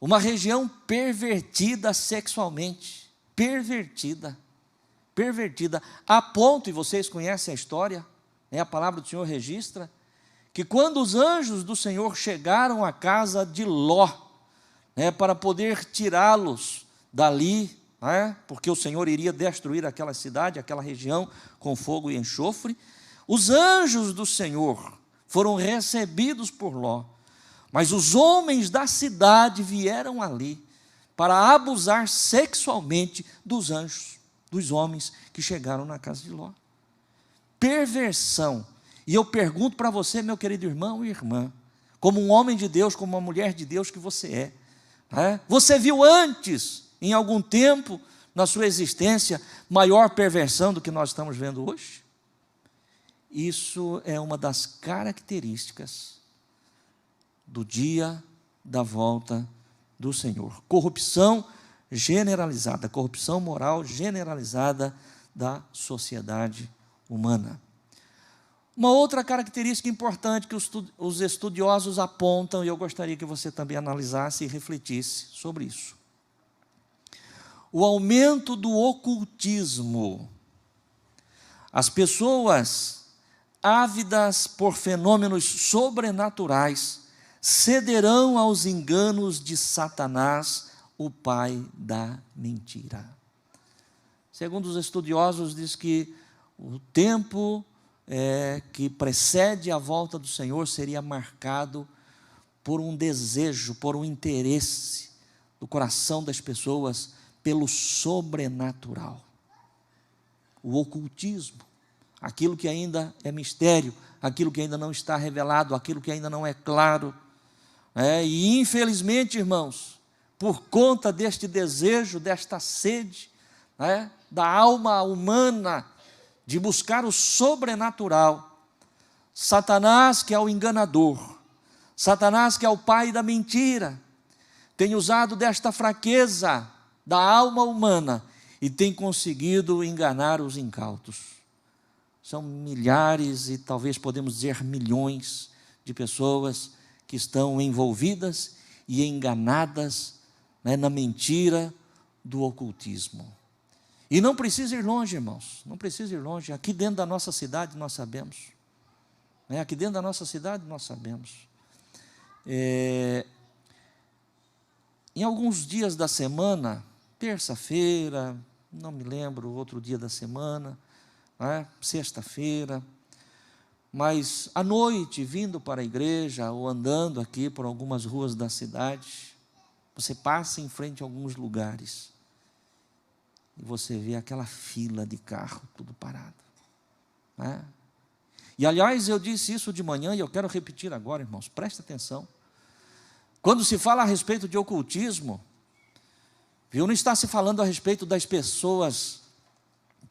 Uma região pervertida sexualmente, pervertida, a ponto, e vocês conhecem a história, a palavra do Senhor registra, que quando os anjos do Senhor chegaram à casa de Ló, para poder tirá-los dali, porque o Senhor iria destruir aquela cidade, aquela região, com fogo e enxofre, os anjos do Senhor foram recebidos por Ló. Mas os homens da cidade vieram ali para abusar sexualmente dos anjos, dos homens que chegaram na casa de Ló. Perversão. E eu pergunto para você, meu querido irmão e irmã, como um homem de Deus, como uma mulher de Deus que você é, você viu antes, em algum tempo, na sua existência, maior perversão do que nós estamos vendo hoje? Isso é uma das características do dia da volta do Senhor. Corrupção generalizada, corrupção moral generalizada da sociedade humana. Uma outra característica importante que os estudiosos apontam, e eu gostaria que você também analisasse e refletisse sobre isso. O aumento do ocultismo. As pessoas ávidas por fenômenos sobrenaturais cederão aos enganos de Satanás, o pai da mentira. Segundo os estudiosos, diz que o tempo que precede a volta do Senhor seria marcado por um desejo, por um interesse do coração das pessoas pelo sobrenatural. O ocultismo, aquilo que ainda é mistério, aquilo que ainda não está revelado, aquilo que ainda não é claro. E infelizmente, irmãos, por conta deste desejo, desta sede, da alma humana, de buscar o sobrenatural, Satanás, que é o enganador, Satanás, que é o pai da mentira, tem usado desta fraqueza da alma humana e tem conseguido enganar os incautos. São milhares e talvez podemos dizer milhões de pessoas que estão envolvidas e enganadas na mentira do ocultismo. E não precisa ir longe, irmãos, não precisa ir longe. Aqui dentro da nossa cidade nós sabemos. Aqui dentro da nossa cidade nós sabemos. Em alguns dias da semana, terça-feira, não me lembro, outro dia da semana, sexta-feira, mas à noite, vindo para a igreja ou andando aqui por algumas ruas da cidade, você passa em frente a alguns lugares e você vê aquela fila de carro, tudo parado. E aliás, eu disse isso de manhã e eu quero repetir agora, irmãos, presta atenção. Quando se fala a respeito de ocultismo, não está se falando a respeito das pessoas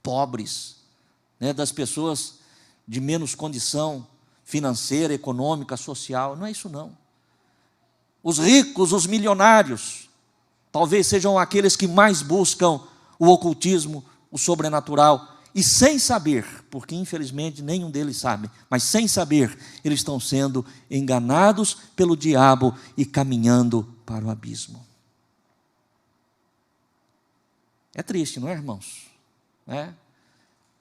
pobres, das pessoas de menos condição financeira, econômica, social. Não é isso não. Os ricos, os milionários, talvez sejam aqueles que mais buscam o ocultismo, o sobrenatural, e sem saber, porque infelizmente nenhum deles sabe, mas sem saber, eles estão sendo enganados pelo diabo e caminhando para o abismo. É triste, não é, irmãos?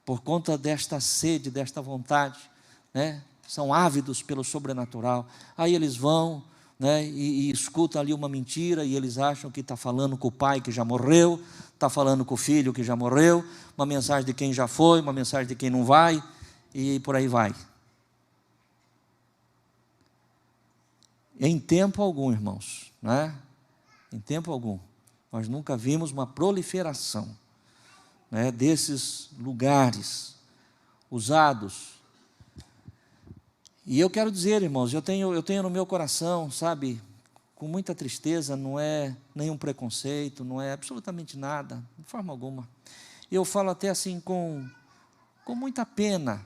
Por conta desta sede, desta vontade, são ávidos pelo sobrenatural. Aí eles vão, e escutam ali uma mentira, e eles acham que está falando com o pai que já morreu, está falando com o filho que já morreu, uma mensagem de quem já foi, uma mensagem de quem não vai, e por aí vai. Em tempo algum, irmãos, em tempo algum, nós nunca vimos uma proliferação desses lugares usados. E eu quero dizer, irmãos, eu tenho no meu coração, sabe, com muita tristeza, não é nenhum preconceito, não é absolutamente nada, de forma alguma. Eu falo até assim com muita pena,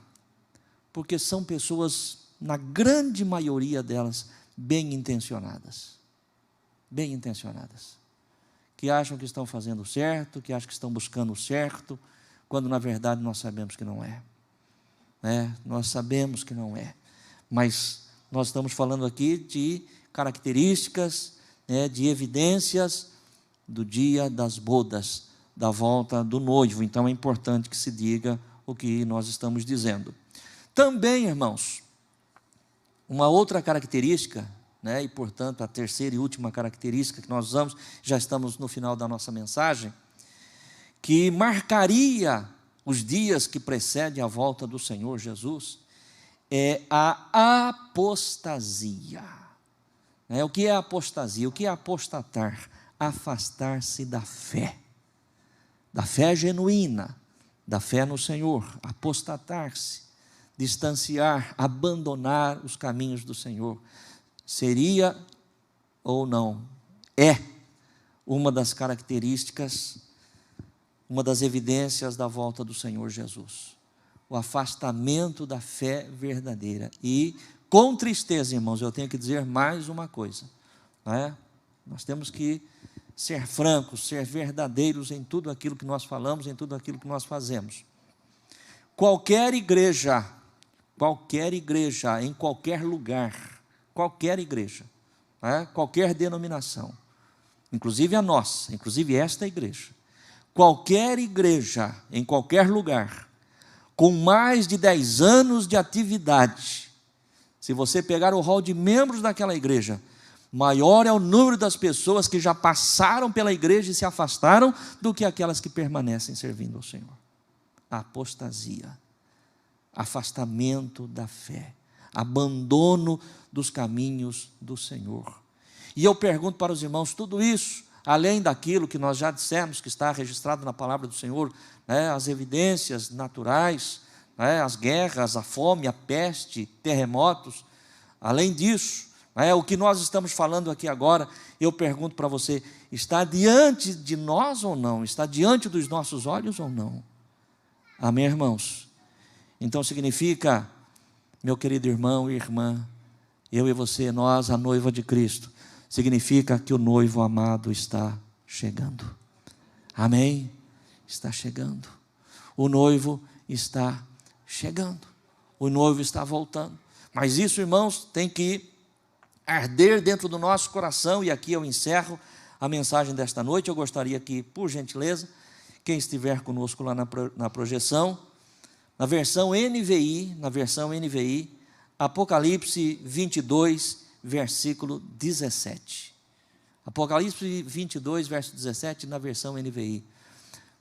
porque são pessoas, na grande maioria delas, bem intencionadas, que acham que estão fazendo o certo, que acham que estão buscando o certo, quando na verdade nós sabemos que não é. Nós sabemos que não é. Mas nós estamos falando aqui de características, de evidências do dia das bodas, da volta do noivo. Então é importante que se diga o que nós estamos dizendo. Também, irmãos, uma outra característica, e portanto a terceira e última característica que nós usamos, já estamos no final da nossa mensagem, que marcaria os dias que precedem a volta do Senhor Jesus, é a apostasia. O que é apostasia? O que é apostatar? Afastar-se da fé genuína, da fé no Senhor, apostatar-se, distanciar, abandonar os caminhos do Senhor. Seria ou não, é uma das características, uma das evidências da volta do Senhor Jesus. O afastamento da fé verdadeira. E, com tristeza, irmãos, eu tenho que dizer mais uma coisa. Nós temos que ser francos, ser verdadeiros em tudo aquilo que nós falamos, em tudo aquilo que nós fazemos. Qualquer igreja, em qualquer lugar, qualquer igreja, qualquer denominação, inclusive a nossa, inclusive esta igreja, qualquer igreja, em qualquer lugar, com mais de 10 anos de atividade, se você pegar o rol de membros daquela igreja, maior é o número das pessoas que já passaram pela igreja e se afastaram do que aquelas que permanecem servindo ao Senhor. A apostasia, afastamento da fé, abandono dos caminhos do Senhor. E eu pergunto para os irmãos, tudo isso, além daquilo que nós já dissemos, que está registrado na palavra do Senhor, as evidências naturais, as guerras, a fome, a peste, terremotos, além disso, o que nós estamos falando aqui agora, eu pergunto para você, está diante de nós ou não? Está diante dos nossos olhos ou não? Amém, irmãos? Então significa, meu querido irmão e irmã, eu e você, nós, a noiva de Cristo, significa que o noivo amado está chegando. Amém? Está chegando. O noivo está chegando. O noivo está voltando. Mas isso, irmãos, tem que arder dentro do nosso coração. E aqui eu encerro a mensagem desta noite. Eu gostaria que, por gentileza, quem estiver conosco lá na projeção, na versão NVI, Apocalipse 22, versículo 17. Apocalipse 22, verso 17, na versão NVI.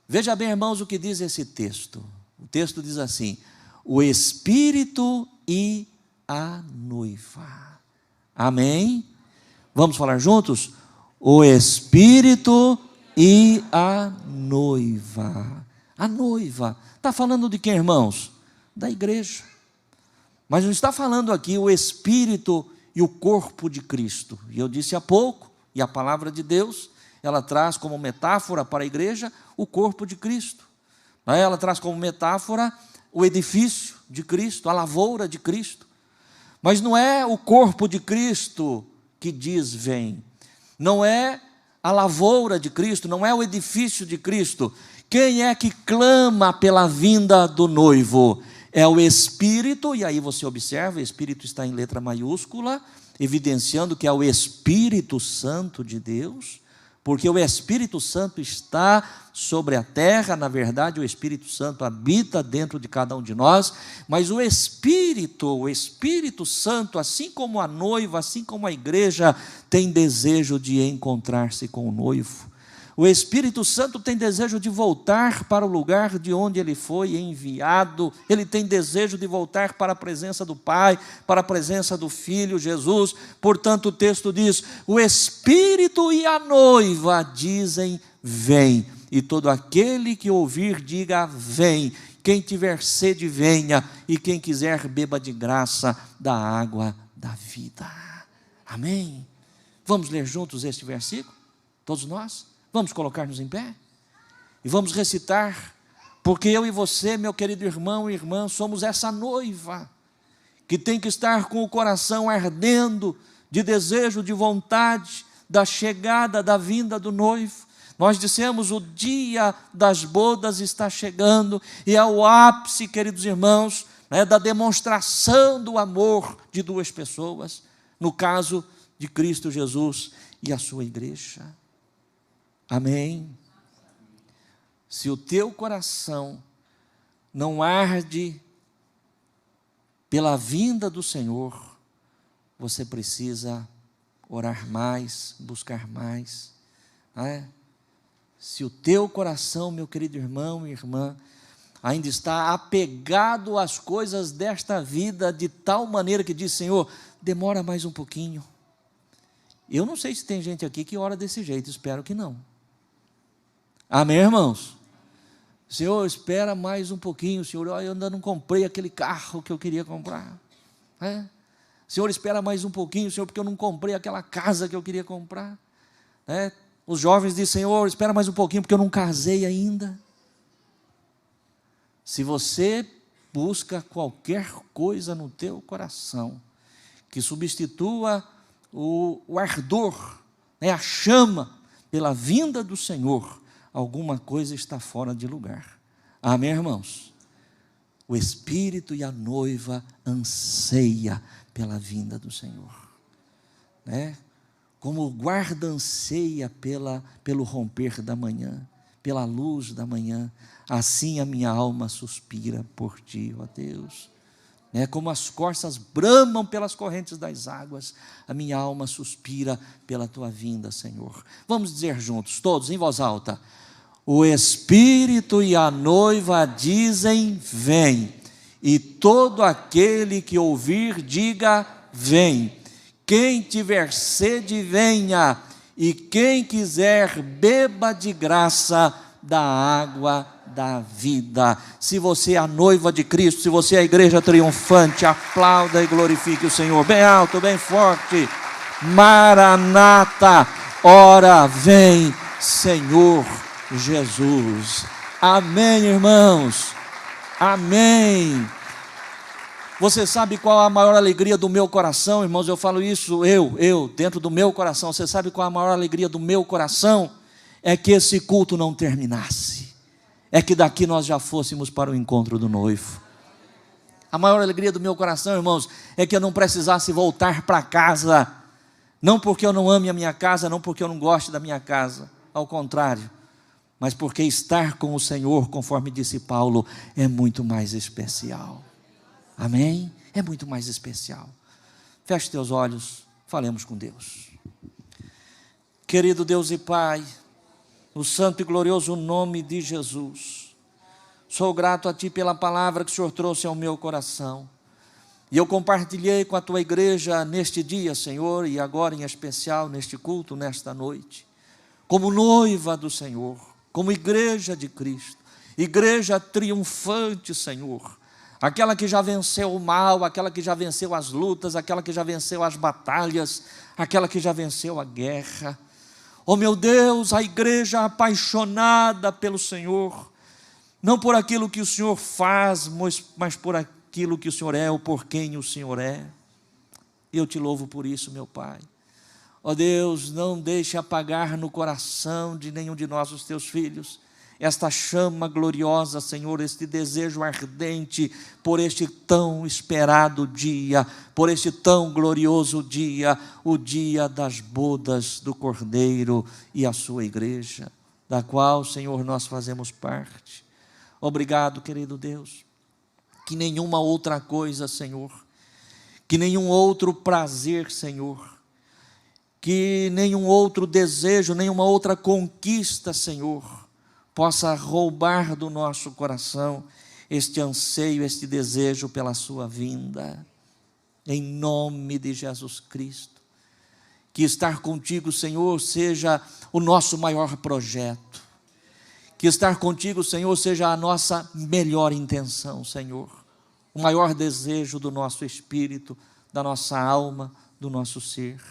Veja bem, irmãos, o que diz esse texto. O texto diz assim: o Espírito e a noiva. Amém? Vamos falar juntos? O Espírito e a noiva. A noiva. Está falando de quem, irmãos? Da igreja. Mas não está falando aqui o Espírito e o corpo de Cristo. E eu disse há pouco, e a palavra de Deus, ela traz como metáfora para a igreja o corpo de Cristo. Ela traz como metáfora o edifício de Cristo, a lavoura de Cristo. Mas não é o corpo de Cristo que diz vem. Não é a lavoura de Cristo, não é o edifício de Cristo. Quem é que clama pela vinda do noivo? É o Espírito, e aí você observa, o Espírito está em letra maiúscula, evidenciando que é o Espírito Santo de Deus, porque o Espírito Santo está sobre a terra. Na verdade, o Espírito Santo habita dentro de cada um de nós, mas o Espírito Santo, assim como a noiva, assim como a igreja, tem desejo de encontrar-se com o noivo. O Espírito Santo tem desejo de voltar para o lugar de onde ele foi enviado. Ele tem desejo de voltar para a presença do Pai, para a presença do Filho Jesus. Portanto, o texto diz: o Espírito e a noiva dizem vem. E todo aquele que ouvir, diga vem. Quem tiver sede, venha. E quem quiser, beba de graça da água da vida. Amém? Vamos ler juntos este versículo? Todos nós? Vamos colocar-nos em pé? E vamos recitar, porque eu e você, meu querido irmão e irmã, somos essa noiva, que tem que estar com o coração ardendo, de desejo, de vontade, da chegada, da vinda do noivo. Nós dissemos, o dia das bodas está chegando, e é o ápice, queridos irmãos, da demonstração do amor de duas pessoas, no caso de Cristo Jesus e a sua igreja. Amém? Se o teu coração não arde pela vinda do Senhor, você precisa orar mais, buscar mais. Não é? Se o teu coração, meu querido irmão e irmã, ainda está apegado às coisas desta vida, de tal maneira que diz: Senhor, demora mais um pouquinho. Eu não sei se tem gente aqui que ora desse jeito, espero que não. Amém, irmãos? Senhor, espera mais um pouquinho. Senhor, eu ainda não comprei aquele carro que eu queria comprar. Senhor, espera mais um pouquinho, Senhor, porque eu não comprei aquela casa que eu queria comprar. Os jovens dizem: Senhor, espera mais um pouquinho, porque eu não casei ainda. Se você busca qualquer coisa no teu coração que substitua o ardor, a chama pela vinda do Senhor, alguma coisa está fora de lugar. Amém, irmãos? O Espírito e a noiva anseia pela vinda do Senhor. Como o guarda anseia pelo romper da manhã, pela luz da manhã, assim a minha alma suspira por ti, ó Deus. Como as corças bramam pelas correntes das águas, a minha alma suspira pela tua vinda, Senhor. Vamos dizer juntos, todos, em voz alta: o Espírito e a noiva dizem vem, e todo aquele que ouvir, diga vem. Quem tiver sede, venha, e quem quiser, beba de graça da água da vida. Se você é a noiva de Cristo, se você é a igreja triunfante, aplauda e glorifique o Senhor, bem alto, bem forte. Maranata, ora vem, Senhor Jesus. Amém, irmãos? Amém. Você sabe qual a maior alegria do meu coração, irmãos? Eu falo isso, dentro do meu coração. Você sabe qual a maior alegria do meu coração? É que esse culto não terminasse. É que daqui nós já fôssemos para o encontro do noivo. A maior alegria do meu coração, irmãos, é que eu não precisasse voltar para casa. Não porque eu não ame a minha casa, não porque eu não goste da minha casa. Ao contrário, mas porque estar com o Senhor, conforme disse Paulo, é muito mais especial. Amém? É muito mais especial. Feche teus olhos, falemos com Deus. Querido Deus e Pai, no santo e glorioso nome de Jesus, sou grato a Ti pela palavra que o Senhor trouxe ao meu coração. E eu compartilhei com a Tua igreja neste dia, Senhor, e agora em especial neste culto, nesta noite, como noiva do Senhor, como igreja de Cristo, igreja triunfante, Senhor, aquela que já venceu o mal, aquela que já venceu as lutas, aquela que já venceu as batalhas, aquela que já venceu a guerra. Oh meu Deus, a igreja apaixonada pelo Senhor, não por aquilo que o Senhor faz, mas por aquilo que o Senhor é, ou por quem o Senhor é. Eu te louvo por isso, meu Pai. Ó Deus, não deixe apagar no coração de nenhum de nós, os teus filhos, esta chama gloriosa, Senhor, este desejo ardente por este tão esperado dia, por este tão glorioso dia, o dia das bodas do Cordeiro e a sua igreja, da qual, Senhor, nós fazemos parte. Obrigado, querido Deus, que nenhuma outra coisa, Senhor, que nenhum outro prazer, Senhor, que nenhum outro desejo, nenhuma outra conquista, Senhor, possa roubar do nosso coração este anseio, este desejo pela sua vinda, em nome de Jesus Cristo. Que estar contigo, Senhor, seja o nosso maior projeto, que estar contigo, Senhor, seja a nossa melhor intenção, Senhor, o maior desejo do nosso espírito, da nossa alma, do nosso ser.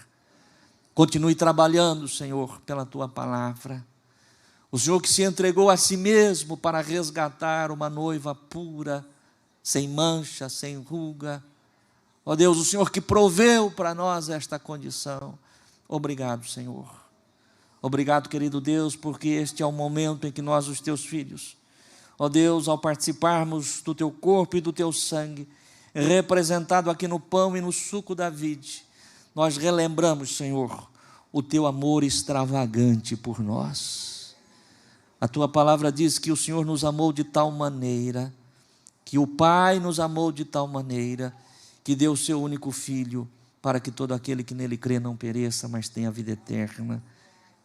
Continue trabalhando, Senhor, pela Tua palavra. O Senhor que se entregou a si mesmo para resgatar uma noiva pura, sem mancha, sem ruga. Ó Deus, o Senhor que proveu para nós esta condição. Obrigado, Senhor. Obrigado, querido Deus, porque este é o momento em que nós, os Teus filhos, ó Deus, ao participarmos do Teu corpo e do Teu sangue, representado aqui no pão e no suco da vide, nós relembramos, Senhor, o Teu amor extravagante por nós. A Tua palavra diz que o Senhor nos amou de tal maneira, que o Pai nos amou de tal maneira, que deu o Seu único Filho, para que todo aquele que nele crê não pereça, mas tenha vida eterna,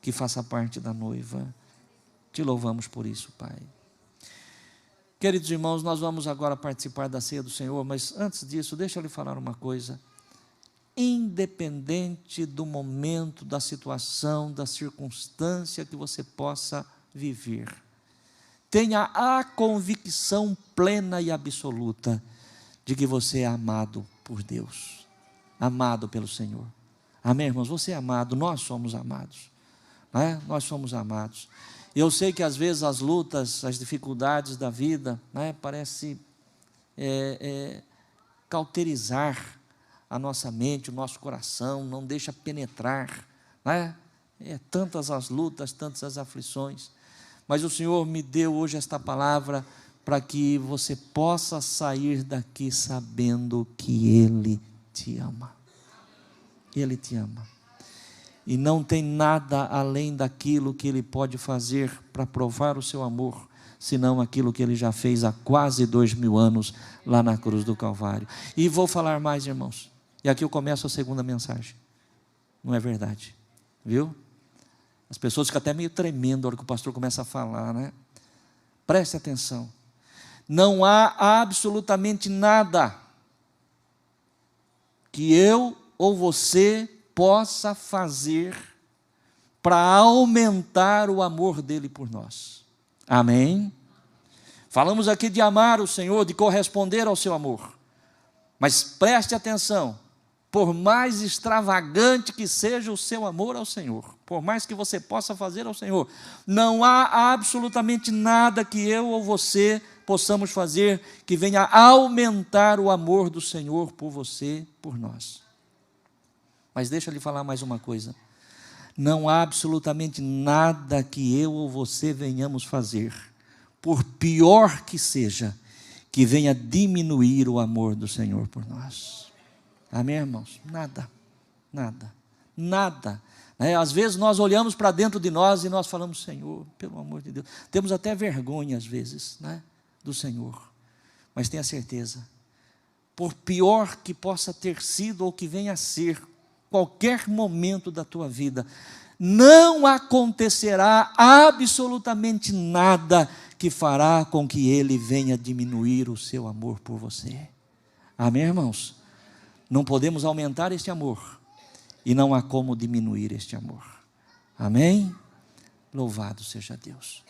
que faça parte da noiva. Te louvamos por isso, Pai. Queridos irmãos, nós vamos agora participar da ceia do Senhor, mas antes disso, deixa eu lhe falar uma coisa. Independente do momento, da situação, da circunstância que você possa viver, tenha a convicção plena e absoluta de que você é amado por Deus, amado pelo Senhor. Amém, irmãos? Você é amado, nós somos amados, não é? Nós somos amados. Eu sei que às vezes as lutas, as dificuldades da vida, né, parece cauterizar a nossa mente, o nosso coração, não deixa penetrar, né? Tantas as lutas, tantas as aflições, mas o Senhor me deu hoje esta palavra para que você possa sair daqui sabendo que Ele te ama. Ele te ama. E não tem nada além daquilo que Ele pode fazer para provar o seu amor, senão aquilo que Ele já fez há quase 2000 anos lá na cruz do Calvário. E vou falar mais, irmãos. E aqui eu começo a segunda mensagem. Não é verdade? Viu? As pessoas ficam até meio tremendo na hora que o pastor começa a falar, né? Preste atenção. Não há absolutamente nada que eu ou você possa fazer para aumentar o amor dele por nós. Amém? Falamos aqui de amar o Senhor, de corresponder ao seu amor. Mas preste atenção. Por mais extravagante que seja o seu amor ao Senhor, por mais que você possa fazer ao Senhor, não há absolutamente nada que eu ou você possamos fazer que venha aumentar o amor do Senhor por você, por nós. Mas deixa eu lhe falar mais uma coisa. Não há absolutamente nada que eu ou você venhamos fazer, por pior que seja, que venha diminuir o amor do Senhor por nós. Amém, irmãos? Nada, nada, nada. Às vezes nós olhamos para dentro de nós e nós falamos: Senhor, pelo amor de Deus. Temos até vergonha às vezes, do Senhor. Mas tenha certeza, por pior que possa ter sido ou que venha a ser qualquer momento da tua vida, não acontecerá absolutamente nada que fará com que Ele venha diminuir o seu amor por você. Amém, irmãos? Não podemos aumentar este amor, e não há como diminuir este amor. Amém? Louvado seja Deus.